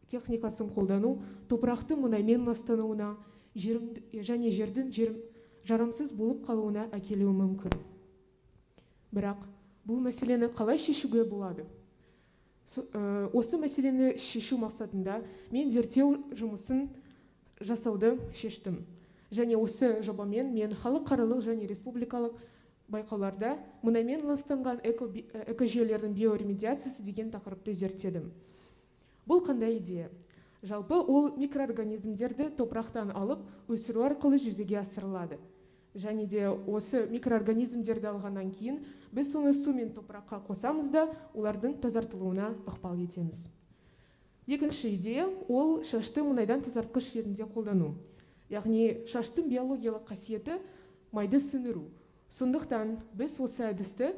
техникасын қолдану топырақты мұнаймен ластануына және жердің жарамсыз болып қалуына әкелуі мүмкін. Бірақ бұл мәселені қалай шешуге болады? Осы мәселені шешу мақсатында мен зерттеу жұмысын жасауды шештім. Және осы жобамен мен халықаралық және республикалық байқауларда мұнаймен ластанған экожүйелердің биоремедиациясы деген тақырыпты зерттедім. Бұл қандай идея? Жалпы ол микроорганизмдерді топырақтан алып өсіру арқылы жүзеге асырылады. Және де осы микроорганизмдерді алғаннан кейін біз соны су мен топыраққа қосамыз да олардың тазартылуына ықпал етеміз. Екінші идея ол шашты мұнайдан тазартқыш ретінде қолдану. Яғни шаштың биологиялық қасиеті майды сіңіру. Сондықтан біз осы әдісті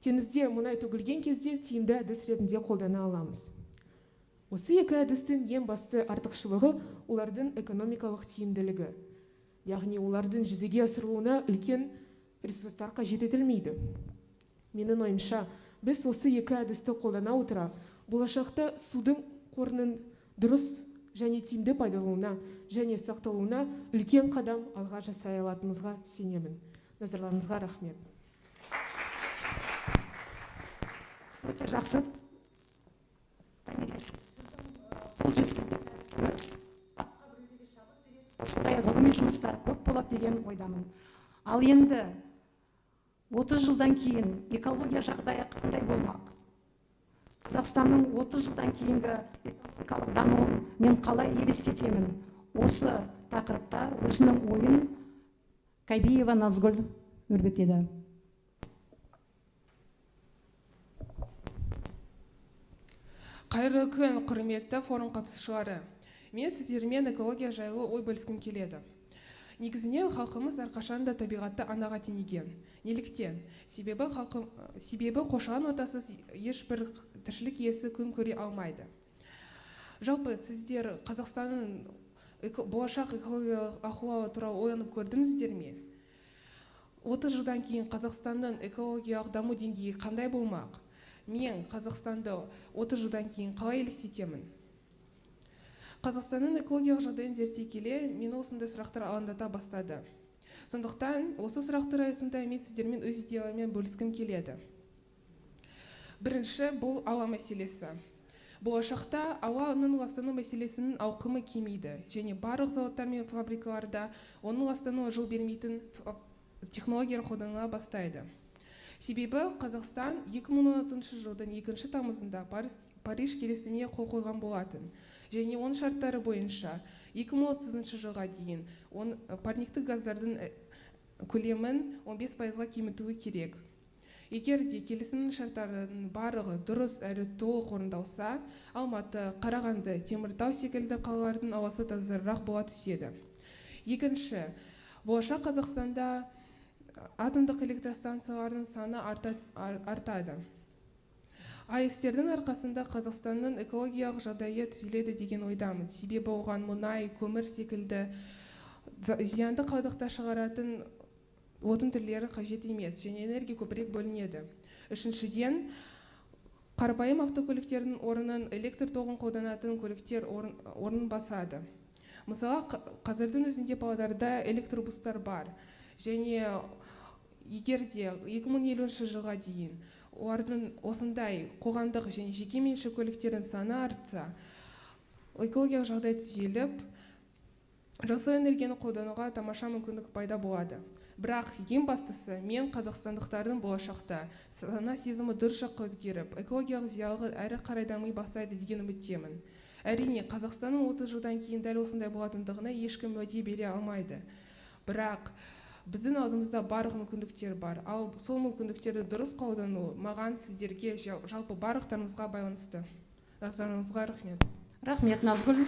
теңізде мұнай төгілген кезде тиімді әдіс ретінде қолдана аламыз. Осы екі әдістің ең басты артықшылығы олардың экономикалық тиімділігі. Яғни олардың жүзеге асырылуына үлкен ресурстар қажет етілмейді. Менің ойымша, біз осы екі әдісті қолдана отыра, болашақта судың қорының дұрыс және тиімді пайдалануына және сақталуына үлкен қадам алға жасай алатынымызға сенемін. Назарларыңызға рахмет.
Өте жақсы. Осындай ғылыми жұмыстар көп болады деген ойдамын. Ал енді 30 жылдан кейін экология жағдайы қандай болмақ? Қазақстанның 30 жылдан кейінгі экономикалық дамуын мен қалай елестетемін? Осы тақырыпта өзінің ойын Кайбиева Назгүл өрбітеді.
Қайырлы күн, құрметті форум қатысушылары. Мен сіздермен экология жайлы ой бөліскім келеді. Негізінен халқымыз әрқашан да табиғатты анаға теңеген. Неліктен? Себебі қоршаған ортасыз ешбір тіршілік иесі күн көре алмайды. Жалпы сіздер Қазақстанның болашақ экологиялық ахуалы туралы ойланып көрдіңіздер ме? 30 жылдан кейін Қазақстанның экологиялық даму деңгейі қандай болмақ? Мен Қазақстанды 30 жылдан кейін қалай елестетемін? Қазақстанның экологиялық жағдайын зерттей келе, мені осындай сұрақтар алаңдата бастады. Сондықтан, осы сұрақтар аясында мен сіздермен өз идеялармен бөліскім келеді. Бірінші, бұл ауа мәселесі. Болашақта ауаның ластану мәселесінің ауқымы кемейді, және барлық зауыттар мен фабрикаларда оның ластануына жол бермейтін технологиялар қолданыла бастайды. Себебі Қазақстан 2016 жылдың 2 тамызында Париж келісіміне қол қойған болатын. Және оның шарттары бойынша 2030 жылға дейін парниктік газдардың көлемін 15%-ға кемітуі керек. Егер де келісімнің шарттарының барлығы дұрыс әрі толық орындалса, Алматы, Қарағанды, Теміртау секілді қалалардың ауасы тазарақ бола түседі. Екінші, болашақ Қазақстанда атомдық электростанциялардың саны артады. АЭС-тердің арқасында Қазақстанның экологиялық жағдайы түзеледі деген ойдамын. Себебі оған мұнай, көмір секілді зиянды қалдықтар шығаратын отын түрлері қажет емес, және энергия көбірек бөлінеді. Үшіншіден, қарапайым автокөліктердің орнын электр тоғын қолданатын көліктер орнын басады. Мысалы, қазірдің өзінде Павлодарда электробустар бар, және егер де 2050 жылға дейін олардың осындай қоғамдық және жеке меншік көліктердің саны артса, экологиялық жағдай түзеліп, жасыл энергияны қолдануға тамаша мүмкіндік пайда болады. Бірақ ең бастысы, мен қазақстандықтардың болашақта сана сезімі дұрыс жаққа өзгеріп, экологиялық зиялы әрі қарай дами бастайды деген үміттемін. Әрине, Қазақстанның 30 жылдан кейін дәл осындай болатындығына ешкім уәде бере алмайды. Бірақ біздің алдымызда барлық мүмкіндіктер бар, ал сол мүмкіндіктерді дұрыс қолдану маған, сіздерге, жалпы барлықтарыңызға байланысты. Назарыңызға рахмет.
Рахмет, Назгүл.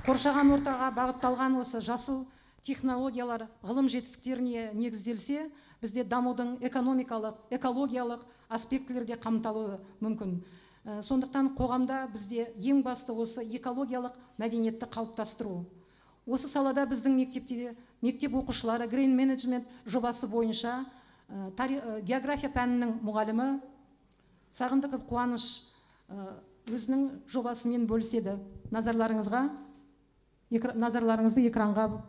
Қоршаған ортаға бағытталған осы жасыл технологиялар ғылым жетістіктеріне негізделсе, бізде дамудың экономикалық, экологиялық аспектілерде қамталуы мүмкін. Сондықтан қоғамда бізде ең басты осы экологиялық мәдениетті қалыптастыру. Осы салада біздің мектеп оқушылары Green Management жобасы бойынша география пәнінің мұғалімі Сағындықов Қуаныш өзінің жобасымен бөліседі. Назарларыңызды экранға.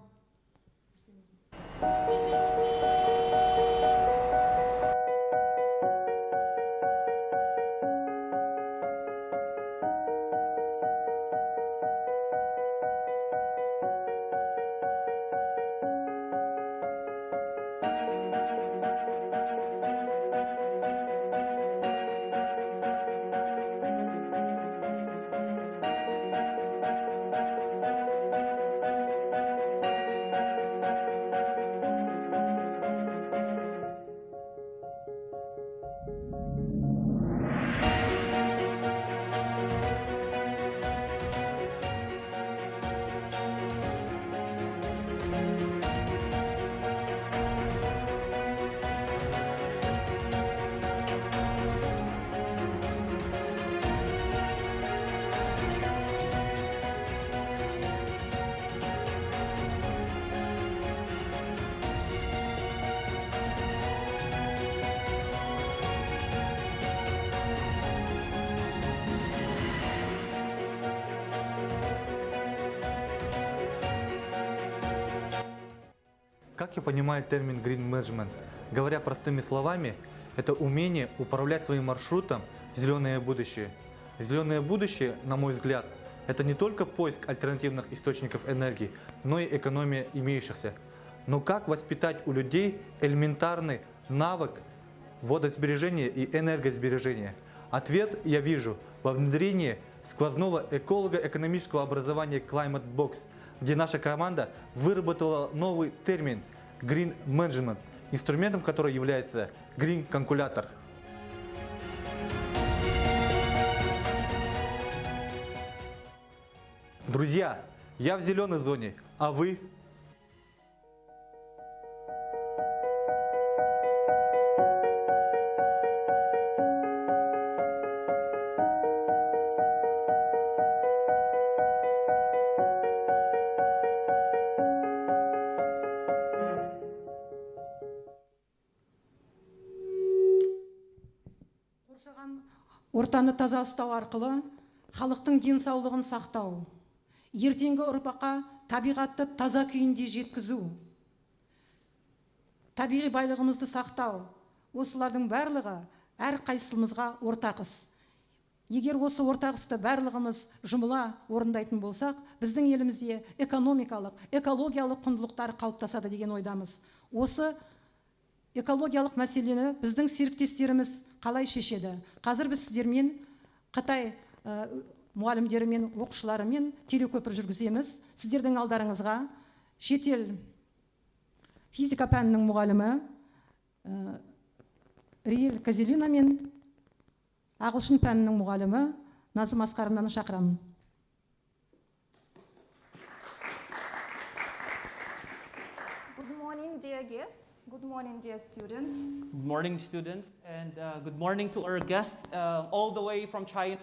Как я понимаю термин Green Management? Говоря простыми словами, это умение управлять своим маршрутом в зеленое будущее. Зеленое будущее, на мой взгляд, это не только поиск альтернативных источников энергии, но и экономия имеющихся. Но как воспитать у людей элементарный навык водосбережения и энергосбережения? Ответ я вижу во внедрении сквозного эколого-экономического образования Climate Box, где наша команда выработала новый термин Green Management, инструментом которого является Green Calculator. Друзья, я в зеленой зоне, а вы?
Ортаны таза ұстау арқылы халықтың денсаулығын сақтау, ертеңгі ұрпаққа табиғатты таза күйінде жеткізу, табиғи байлығымызды сақтау, осылардың барлығы әр қайсымызға ортақ іс. Егер осы ортақ істі барлығымыз жұмыла орындайтын болсақ, біздің елімізде экономикалық, экологиялық құндылықтар қалыптасады деген ойдамыз. Осы экологиялық мәселені біздің серіктестеріміз қалай шешеді? Қазір біз сіздермен Қытай мұғалімдерімен, оқушыларымен телекөпір жүргіземіз. Сіздердің алдарыңызға шетел физика пәнінің мұғалімі Риел Казелина мен ағылшын пәнінің мұғалімі Назым Асқарымнаны шақырамын.
Good morning, dear guests. Good morning, dear students.
Good morning, students, and good morning to our guests all the way from China,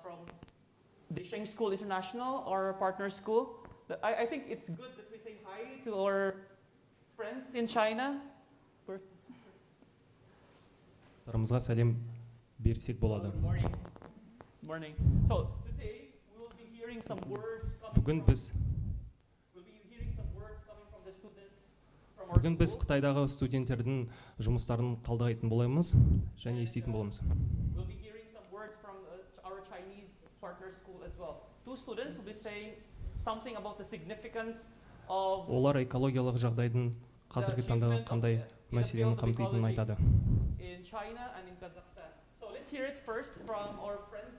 from Disheng School International, our partner school. I think it's good that we say hi to our friends in China.
Тарымызға сәлем берсек болады.
Good morning. Good morning. So today we will be hearing some words
Бүгін біз Қытайдағы студенттердің жұмыстарын талдайтын боламыз және еститін боламыз.
We'll be hearing some words from our Chinese partner school as well. Two students will be saying something about the significance of
Олар экологиялық жағдайдың қазіргі таңдағы қандай мәселені қамтитынын айтады.
in China and in Kazakhstan. So let's hear it first from our friends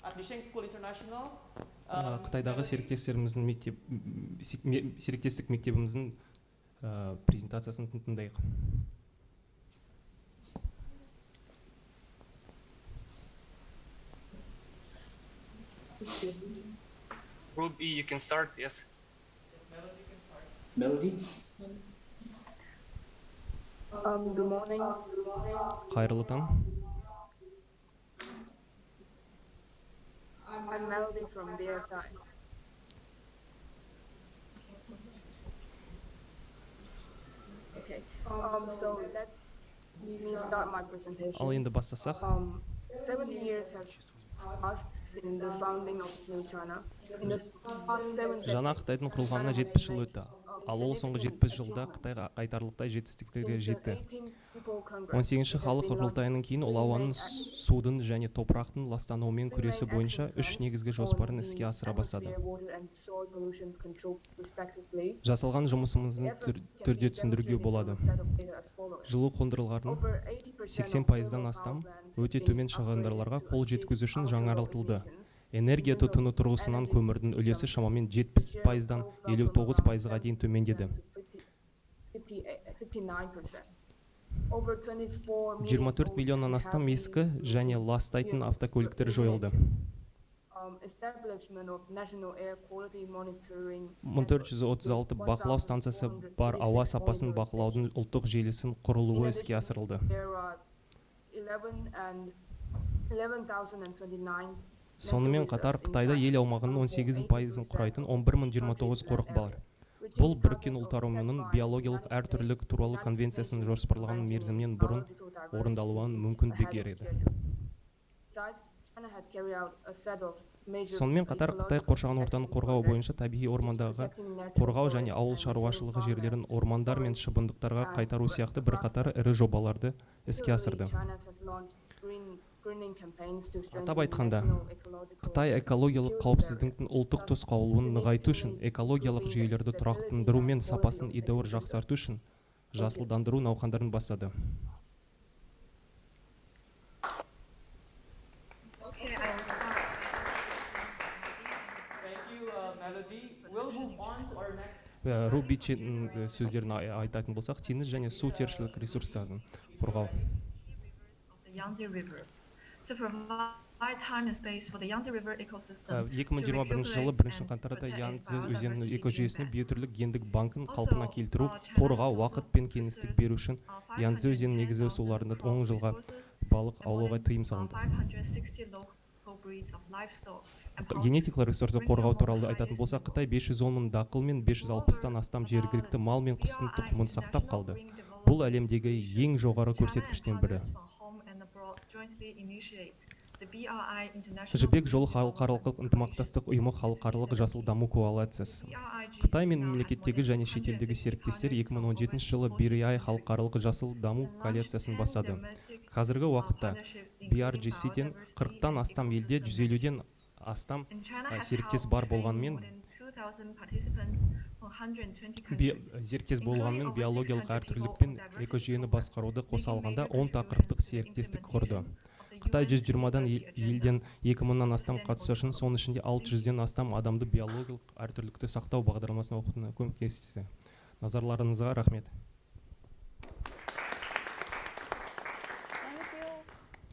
at Disheng School International.
Қытайдағы серіктестеріміздің серіктестік мектебіміздің презентациясын тыңдайық.
Group E, you can start, yes.
Melody?
Good morning.
Қайырлы таң.
I'm Melody from DSI. Okay. So let's me start my presentation.
Ал енді бастасақ.
70 years have passed in the founding of New China. In the past 7
Жаңа Қытайдың құрылғанына 70 жыл өтті. Ал ол соңғы 70 жылда Қытайға айтарлықтай жетістіктерге жетті. 18-ші халық құрылтайының кейін ол ауаның, судың және топырақтың ластануымен күресі бойынша 3 негізгі жоспарын іске асыра бастады. Жасалған жұмысымыздың түрде түсіндіруге болады. Жылу қондырғыларының 80%-дан астам өте төмен шығындарларға қол жеткізу үшін жаңартылды. Энергия тұтыну тұрғысынан көмірдің үлесі шамамен 70%-дан 59%-ға дейін төмендеді. 24 миллионнан астам ескі және ластайтын автокөліктер жойылды. 1436 бақылау станциясы бар ауа сапасын бақылаудың ұлттық желісін құрылуы іске асырылды. Сонымен қатар Қытайда ел аумағының 18%-ын құрайтын 11029 қорық бар. Бұл Біріккен Ұлттар Ұйымының биологиялық әртүрлілік туралы конвенциясының жоспарлаған мерзімнен бұрын орындалуын мүмкін береді. Сонымен қатар Қытай қоршаған ортаны қорғау бойынша табиғи ормандағы қорғау және ауыл шаруашылығы жерлерін ормандар мен шыбындықтарға қайтару сияқты бірқатар ірі жобаларды іске асырды. Атап айтқанда, Қытай экологиялық қауіпсіздіктің ұлттық тосқауылын нығайту үшін экологиялық жүйелерді тұрақтандыру мен сапасын едәуір жақсарту үшін жасылдандыру науқандарын бастады. Рубиченің сөздерін айтатын болсақ, теңіз және су тершілік ресурстарын қорғау. 2021 жылы 1 қаңтарда Янцзы өзенінің экожүйесіне биотүрлілік гендік банкін қалпына келтіру, қорғау, уақыт пен кеңістік беру үшін Янцзы өзенінің негізгі суларында 10 жылға балық аулауға тыйым салынды. Генетикалық ресурсты қорғау туралы айтатын болсақ, Қытай 510 мың дақыл мен 560-тан астам жергілікті мал мен құстың тұқымын сақтап қалды. Бұл әлемдегі ең жоғары көрсеткіштен бірі. Жібек жолы халықаралық ынтымақтастық ұйымы халықаралық жасыл даму коалициясы. Қытай мен мемлекеттегі және шетелдегі серіктестер 2017 жылы BRI халықаралық жасыл даму коалициясын бастады. Қазіргі уақытта BRGC-ден 40-тан астам елде 150-ден астам серіктес бар болғанмен биологиялық әртүрлілік пен экожүйені басқаруды қоса алғанда 10 тақырыптық серіктестік құрды. Қытай 120-дан елден 2000-нан астам қатысушының, соның ішінде 600-ден астам адамды биологиялық әртүрлілікті сақтау бағдарламасына оқытуына көмектесті. Назарларыңызға рахмет.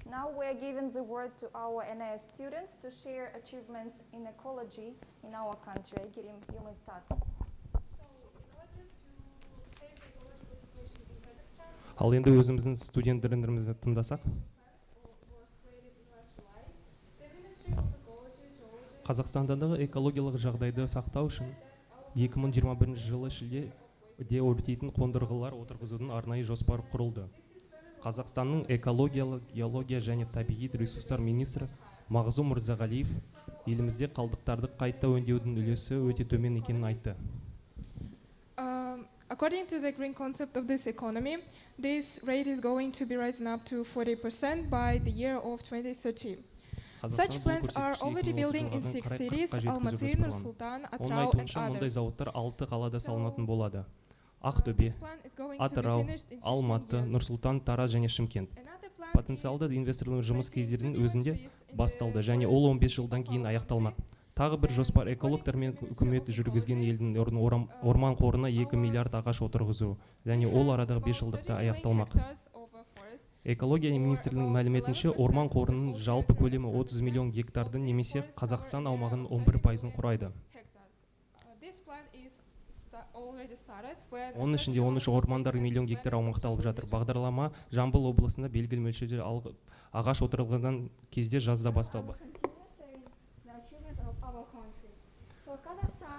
Now we are giving the word to our NIS students to share achievements in ecology in our country. Girim, you may start.
Ал енді өзіміздің студенттерімізді тыңдасақ. Қазақстандағы экологиялық жағдайды сақтау үшін 2021 жылы шілдеде өртейтін қондырғылар отырғызудың арнайы жоспары құрылды. Қазақстанның экологиялық, геология және табиғи ресурстар министрі Мағзұм Мырзағалиев елімізде қалдықтарды қайта өңдеудің үлесі өте төмен екенін айтты.
According to the green concept of this economy, this rate is going to be risen up to 40% by the year of 2030. Such plants are already building in 6 cities, Almaty, Nur-Sultan, Atrau and
Мұндай
others.
зауыттар 6 қалада салынатын болады. Ақтөбе, Атырау, Алматы, Нұр-Сұлтан, Тараз және Шымкент. Потенциалды инвесторлардың жұмыс кездерінің өзінде басталды және ол 15 жылдан кейін аяқталмақ. Тағы бір жоспар экологтар мен үкімет жүргізген елдің орман қорына 2 миллиард ағаш отырғызу және ол арадағы 5 жылдықта аяқталмақ. Экология министрлігінің мәліметінше орман қорының жалпы көлемі 30 миллион гектарды немесе Қазақстан аумағының 11%-ын құрайды. Оның ішінде 13 ормандар миллион гектар аумақты алып жатыр. Бағдарлама Жамбыл облысында белгілі мөлшерде ағаш отырғызған кезде жазда басталды.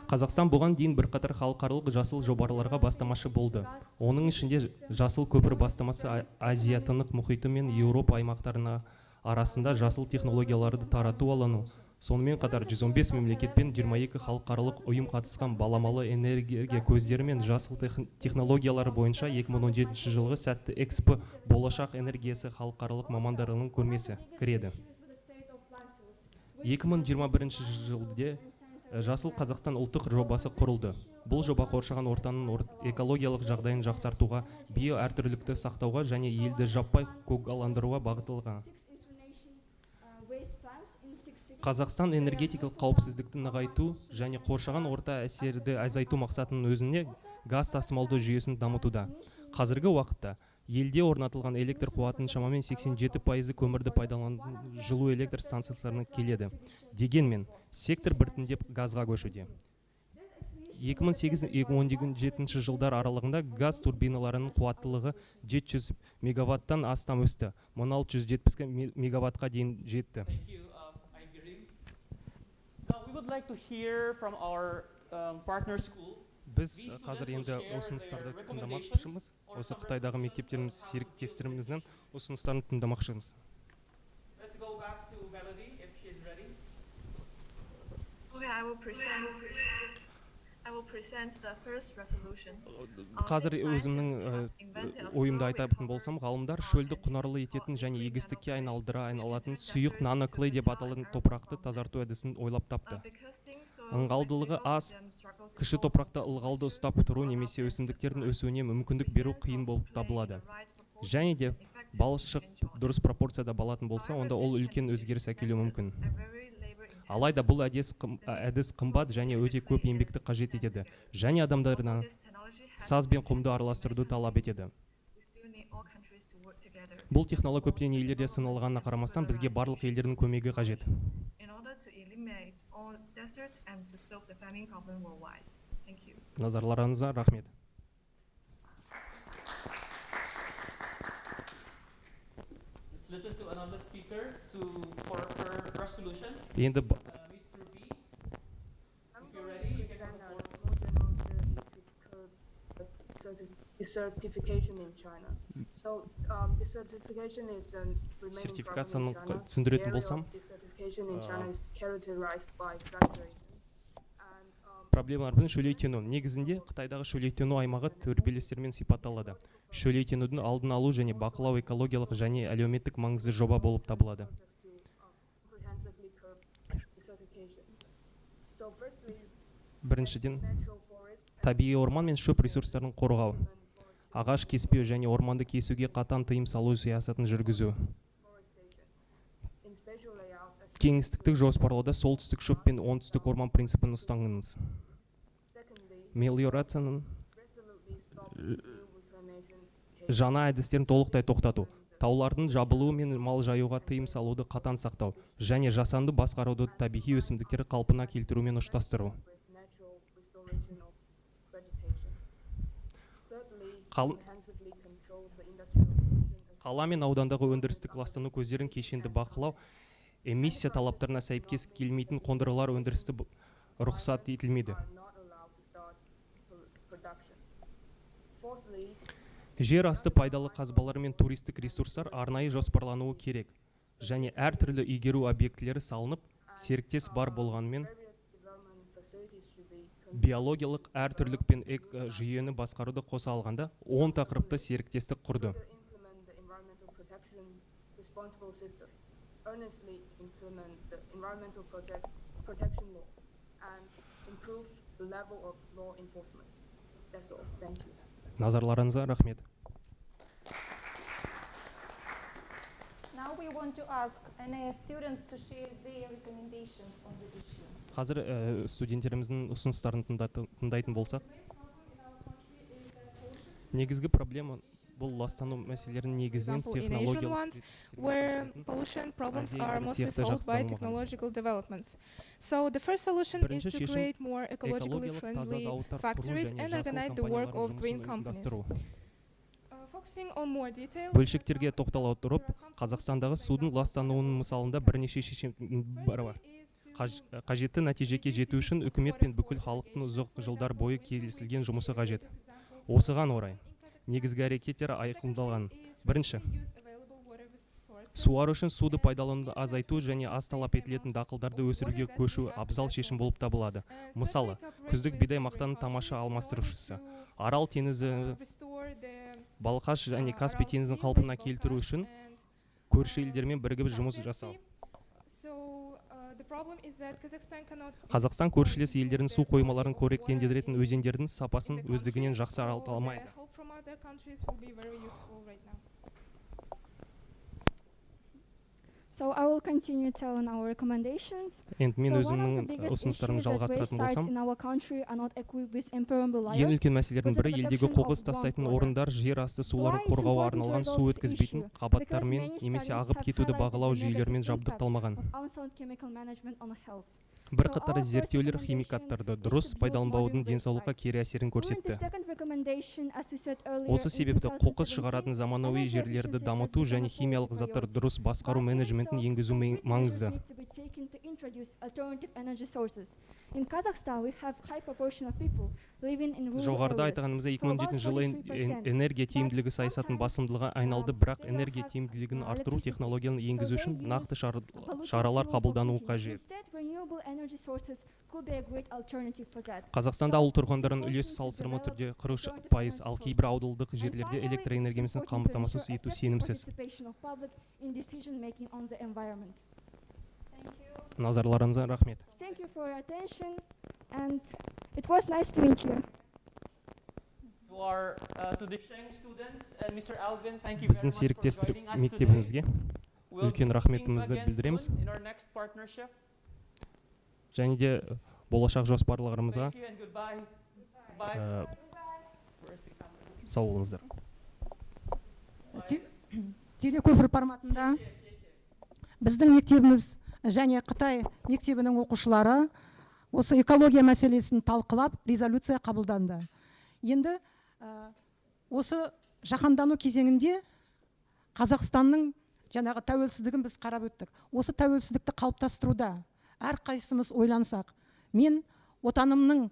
Қазақстан бұған дейін бірқатар халықаралық жасыл жобаларға бастамашы болды. Оның ішінде жасыл көпір бастамасы Азия-Тынық мұхиты мен Еуропа аймақтарына арасында жасыл технологияларды тарату алану, сонымен қатар 115 мемлекет пен 22 халықаралық ұйым қатысқан баламалы энергия көздері мен жасыл технологиялары бойынша 2017 жылғы сәтті экспо болашақ энергиясы халықаралық мамандарының көрмесі кіреді. 2021 жылде Жасыл Қазақстан ұлттық жобасы құрылды. Бұл жоба қоршаған ортаның экологиялық жағдайын жақсартуға, био әртүрлілікті сақтауға және елді жаппай көгалдандыруға бағытталған. Қазақстан энергетикалық қауіпсіздікті нығайту және қоршаған орта әсерді азайту мақсатының өзіне газ тасымалдау жүйесін дамытуда. Қазіргі уақытта елде орнатылған электр қуатының шамамен 87% көмірді пайдаланатын жылу электр станцияларынан келеді. Дегенмен, сектор біртіндеп газға көшуде. 2008-2017 жылдар аралығында газ турбиналарының қуаттылығы 700 мегаваттан астам өсті. 1670 мегаваттқа дейін жетті. Біз қазір енді ұсыныстарды тыңдамақшымыз. Осы Қытайдағы мектептеріміз серіктестеріміздің ұсыныстарын тыңдамақшымыз. Қазір өзімнің ойымды айтатын болсам, ғалымдар шөлді құнарлы ететін және егістікке айналатын сұйық наноклей деп аталатын топырақты тазарту әдісін ойлап тапты. Ылғалдылығы аз, кіші топырақта ылғалды ұстап тұру немесе өсімдіктердің өсуіне мүмкіндік беру қиын болып табылады. Және де балшық дұрыс пропорцияда болатын болса, онда ол үлкен өзгеріс әкелуі мүмкін. Алайда бұл әдіс қымбат және өте көп еңбекті қажет етеді, және адамдарына саз бен құмды араластыруды талап етеді. Бұл технология көптеген елдерде сыналғанына қарамастан бізге барлық елдердің көмегі қажет. Назарларыңызға рахмет.
Listen to another speaker for her resolution.
Енді сертификацияны түсіндіретін болсам, проблемалардың шөлейтену. Негізінде Қытайдағы шөлейтену аймағы тербелістермен сипатталады. Шөлейтенудің алдын алу және бақылау экологиялық және әлеуметтік маңызды жоба болып табылады. Біріншіден, табиғи орман мен шөп ресурстарын қорғау, ағаш кеспеу және орманды кесуге қатаң тыйым салу саясатын жүргізу. Кеңістіктік жоспарлауда солтүстік шөп пен оңтүстік орман принципін ұстаныңыз. Мелиорацияның жаңа әдістерін толықтай тоқтату, таулардың жабылуы мен мал жаюға тыйым салуды қатаң сақтау, және жасанды басқаруды табиғи өсімдіктері қалпына келтірумен ұштастыру. Қала мен аудандағы өндірістік ластану көздерін кешенді бақылау, эмиссия талаптарына сәйкес келмейтін қондырғылар өндірісті рұқсат етілмейді. Жер асты пайдалы қазбалар мен туристік ресурстар арнайы жоспарлануы керек, және әртүрлі игеру объектілері салынып, серіктес бар болғанымен биологиялық әртүрлік пен жүйені басқаруды қоса алғанда 10 тақырыпты серіктестік құрды. Назарларыңызға рахмет.
Now we want to ask NAS students to share their recommendations on the issue.
Қазір студенттеріміздің ұсыныстарын тыңдайтын болсақ, негізгі проблема бұл ластану мәселелерінің негізінен технологиялық
where pollution problems are mostly solved by technological developments. So the first solution is to create more ecologically friendly factories and organize the work of green companies. Focusing on more detail,
бөлшектерге тоқтала отырып, Қазақстандағы судың ластануының мысалында бірнеше шешім бар. Қажетті нәтижеге жету үшін үкімет пен бүкіл халықтың ұзақ жылдар бойы келісілген жұмысы қажет. Осыған орай негізгі әрекеттер айқындалған. Бірінші, суару үшін суды пайдалануды азайту және аз талап етілетін дақылдарды өсіруге көшу абзал шешім болып табылады. Мысалы, күздік бидай мақтаның тамаша алмастырушысы. Арал теңізі, Балқаш және Каспий теңізін қалпына келтіру үшін көрші елдермен бірігіп жұмыс жасау. Қазақстан көршілес елдердің су қоймаларын қоректендіретін өзендердің сапасын өздігінен жақсарта алмайды.
So I will continue telling our recommendations.
Енді мен өзімнің ұсыныстарымды жалғастыратын болсам, ең үлкен мәселелердің бірі елдегі қоқыс тастайтын орындар жер асты суларын қорғауға арналған су өткізбейтін қабаттармен немесе ағып кетуді бағалау жүйелерімен жабдықталмаған. Бірқатар зерттеулер химикаттарды дұрыс пайдаланбаудың денсаулыққа кері әсерін көрсетті. Осы себепті қоқыс шығаратын заманауи жерлерді дамыту және химиялық заттар дұрыс басқару менеджментін енгізу маңызды. Жоғарыда айтқанымызда 2017 жылы энергия тиімділігі саясатының басымдылығы айналды, бірақ энергия тиімділігін арттыру технологияны енгізу үшін нақты шаралар қабылдануы қажет. Қазақстанда ауыл тұрғындарының үлесі салыстырмалы түрде 40%, ал кейбір ауылдық жерлерде электр энергиясын қамтамасыз ету сенімсіз. Назарларыңызға рахмет.
Thank you for your attention and it was nice to meet you.
To the Sheng students and Mr. Alvin, thank you very
Біздің
much for
серіктестер
joining us today.
мектебімізге
We'll
үлкен рахметімізді
meet again
білдіреміз.
soon in our next partnership.
Және де болашақ жоспарларымызға
Thank you and goodbye. Bye.
сау болыңыздар.
Телекөпір форматында біздің мектебіміз және Қытай мектебінің оқушылары осы экология мәселесін талқылап, резолюция қабылданды. Енді осы жаһандану кезеңінде Қазақстанның жаңағы тәуелсіздігін біз қарап өттік. Осы тәуелсіздікті қалыптастыруда әрқайсымыз ойлансақ, мен отанымның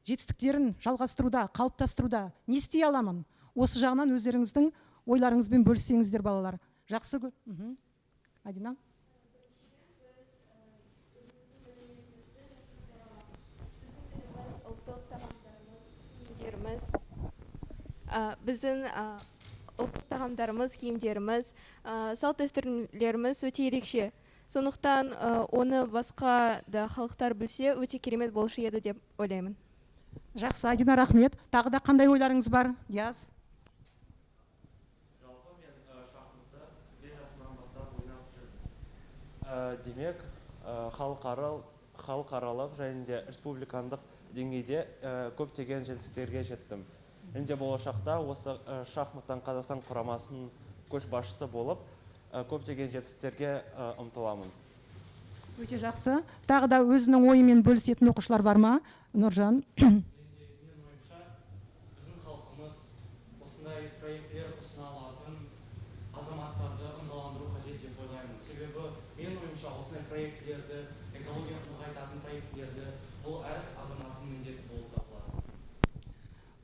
жетістіктерін жалғастыруда, қалыптастыруда не істей аламын? Осы жағынан өздеріңіздің ойларыңызбен бөліссеңіздер, балалар. Жақсы көрдім. Адина?
Біздің ұлттық тағамдарымыз, киімдеріміз, салт дәстүрлеріміз өте ерекше. Сондықтан оны басқа да халықтар білсе, өте керемет болушы еді деп ойлаймын.
Жақсы, Адина, рахмет. Тағы да қандай ойларыңыз бар? Яз.
Демек, халықаралық және де республикандық деңгейде көптеген жетістіктерге жеттім. Енді болашақта осы шахматтан Қазақстан құрамасының көшбасшысы болып, көптеген жетістіктерге ұмтыламын.
Өте жақсы. Тағы да өзінің ойымен бөлісетін оқушылар бар ма? Нұржан.
Менің ойымша, біздің халқымыз осындай проекттер ұсына алатын азаматтарды ынталандыру қажет деп ойлаймын. Себебі менің ойымша осындай проектлерді, экологияны нығайтатын проектлерді бұл әр азаматтың міндеті болып табылады.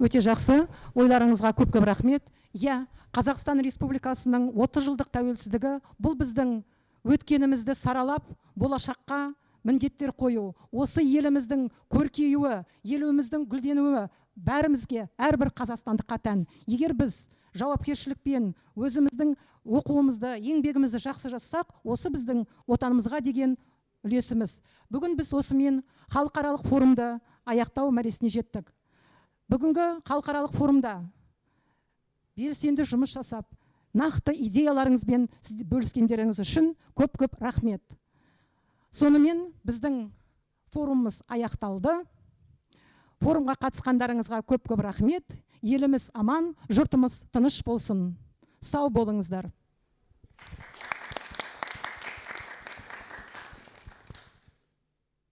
Өте жақсы. Ойларыңызға көп-көп рахмет. Иә, Қазақстан Республикасының 30 жылдық тәуелсіздігі бұл біздің өткенімізді саралап, болашаққа міндеттер қою. Осы еліміздің көркеюі, еліміздің гүлденуі бәрімізге, әрбір қазақстандыққа тән. Егер біз жауапкершілікпен өзіміздің оқуымызды, еңбегімізді жақсы жасақ, осы біздің отанымызға деген үлесіміз. Бүгін біз осымен халықаралық форумды аяқтау мәресіне жеттік. Бүгінгі халықаралық форумда белсенді жұмыс жасап, нақты идеяларыңызбен бөліскендеріңіз үшін көп-көп рахмет. Сонымен біздің форумымыз аяқталды. Форумға қатысқандарыңызға көп-көп рахмет. Еліміз аман, жұртымыз тыныш болсын. Сау болыңыздар.